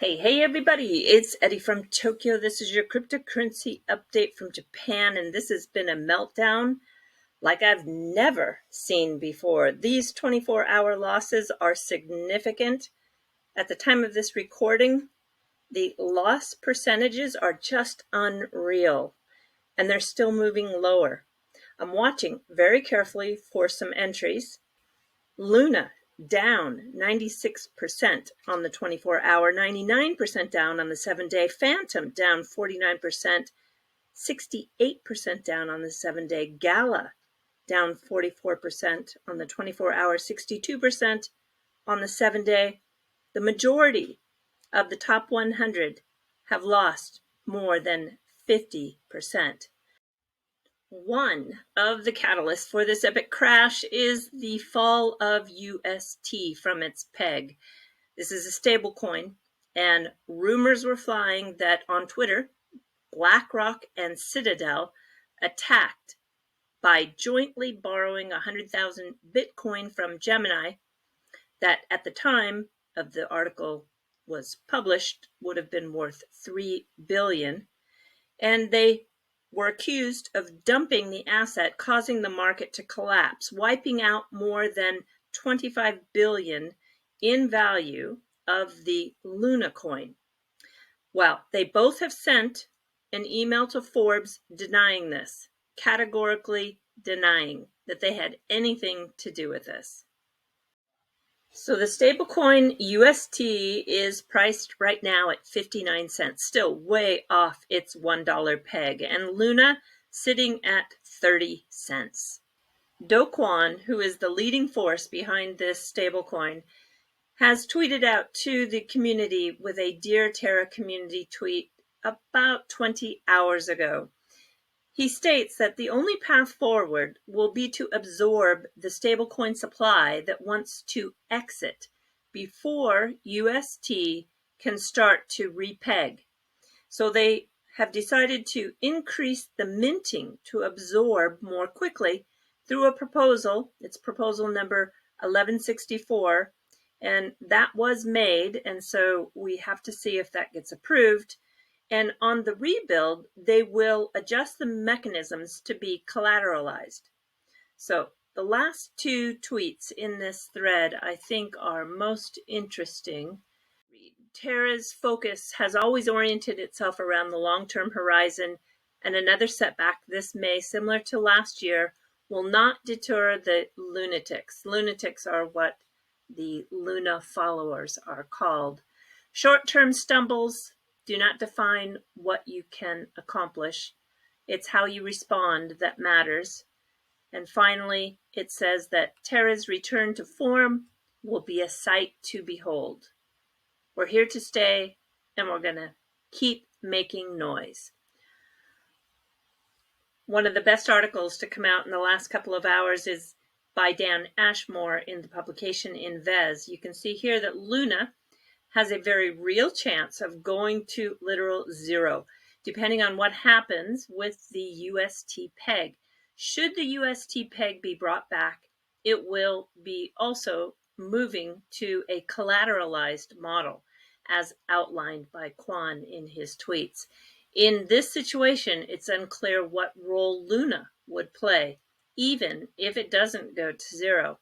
Hey everybody, it's Eddie from Tokyo. This is your cryptocurrency update from Japan, and this has been a meltdown like I've never seen before. These 24-hour losses are significant. At the time of this recording, the loss percentages are just unreal, and they're still moving lower. I'm watching very carefully for some entries. Luna down 96% on the 24-hour, 99% down on the 7-day. Phantom down 49%, 68% down on the 7-day. Gala down 44% on the 24-hour, 62% on the 7-day. The majority of the top 100 have lost more than 50%. One of the catalysts for this epic crash is the fall of UST from its peg. This is a stablecoin, and rumors were flying that on Twitter, BlackRock and Citadel attacked by jointly borrowing 100,000 Bitcoin from Gemini that at the time of the article was published would have been worth $3 billion. And they were accused of dumping the asset, causing the market to collapse, wiping out more than 25 billion in value of the Luna coin. Well, they both have sent an email to Forbes denying this, categorically denying that they had anything to do with this. So the stablecoin UST is priced right now at 59 cents, still way off its $1 peg, and Luna sitting at 30 cents. Kwon, who is the leading force behind this stablecoin, has tweeted out to the community with a Dear Terra community tweet about 20 hours ago. He states that the only path forward will be to absorb the stablecoin supply that wants to exit before UST can start to repeg. So they have decided to increase the minting to absorb more quickly through a proposal. It's proposal number 1164, and that was made, and so we have to see if that gets approved. And on the rebuild, they will adjust the mechanisms to be collateralized. So the last two tweets in this thread I think are most interesting. Terra's focus has always oriented itself around the long-term horizon, and another setback this May, similar to last year, will not deter the lunatics. Lunatics are what the Luna followers are called. Short-term stumbles do not define what you can accomplish. It's how you respond that matters. And finally, it says that Terra's return to form will be a sight to behold. We're here to stay, and we're going to keep making noise. One of the best articles to come out in the last couple of hours is by Dan Ashmore in the publication Invez. You can see here that Luna has a very real chance of going to literal zero, depending on what happens with the UST peg. Should the UST peg be brought back, it will be also moving to a collateralized model, as outlined by Kwon in his tweets. In this situation, it's unclear what role Luna would play, even if it doesn't go to zero.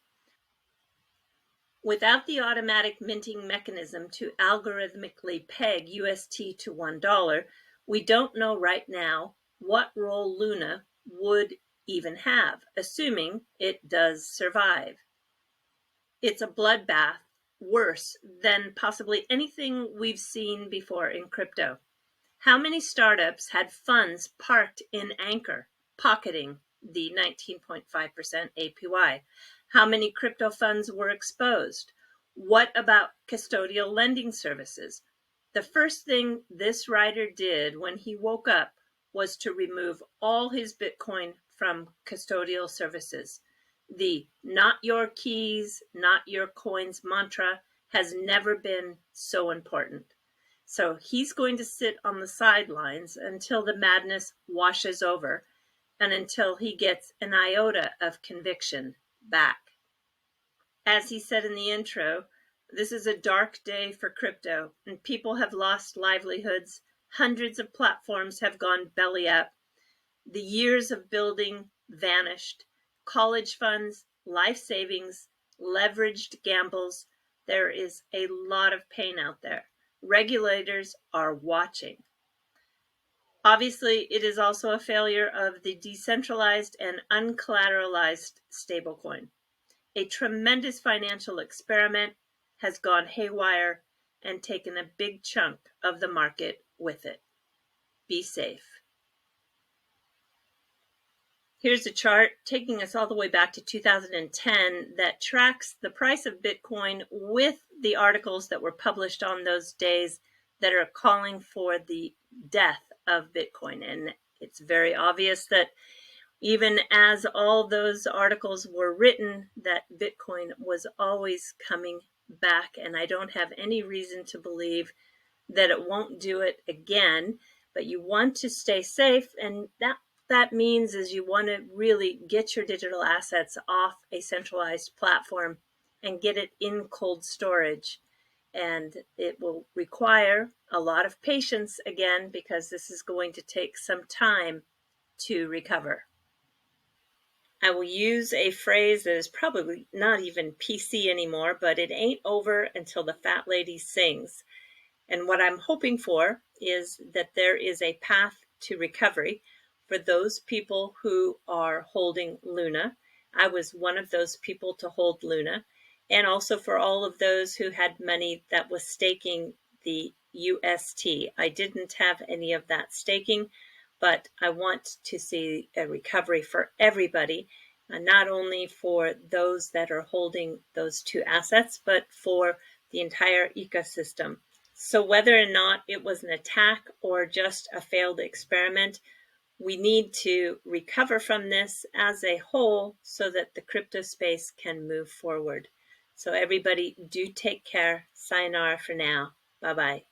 Without the automatic minting mechanism to algorithmically peg UST to $1, we don't know right now what role Luna would even have, assuming it does survive. It's a bloodbath, worse than possibly anything we've seen before in crypto. How many startups had funds parked in Anchor, pocketing the 19.5% APY? How many crypto funds were exposed? What about custodial lending services? The first thing this writer did when he woke up was to remove all his Bitcoin from custodial services. The not your keys, not your coins mantra has never been so important. So he's going to sit on the sidelines until the madness washes over and until he gets an iota of conviction back. As he said in the intro, This is a dark day for crypto, and people have lost livelihoods. Hundreds of platforms have gone belly up. The years of building vanished. College funds, life savings, leveraged gambles. There is a lot of pain out there. Regulators are watching. Obviously, it is also a failure of the decentralized and uncollateralized stablecoin. A tremendous financial experiment has gone haywire and taken a big chunk of the market with it. Be safe. Here's a chart taking us all the way back to 2010 that tracks the price of Bitcoin with the articles that were published on those days that are calling for the death of Bitcoin. And it's very obvious that even as all those articles were written, that Bitcoin was always coming back. And I don't have any reason to believe that it won't do it again. But you want to stay safe, and that means is you want to really get your digital assets off a centralized platform and get it in cold storage. And it will require a lot of patience again, because this is going to take some time to recover. I will use a phrase that is probably not even PC anymore, but it ain't over until the fat lady sings. And what I'm hoping for is that there is a path to recovery for those people who are holding Luna. I was one of those people to hold Luna, and also for all of those who had money that was staking the UST. I didn't have any of that staking, but I want to see a recovery for everybody, not only for those that are holding those two assets, but for the entire ecosystem. So whether or not it was an attack or just a failed experiment, we need to recover from this as a whole so that the crypto space can move forward. So everybody do take care. Sayonara for now. Bye-bye.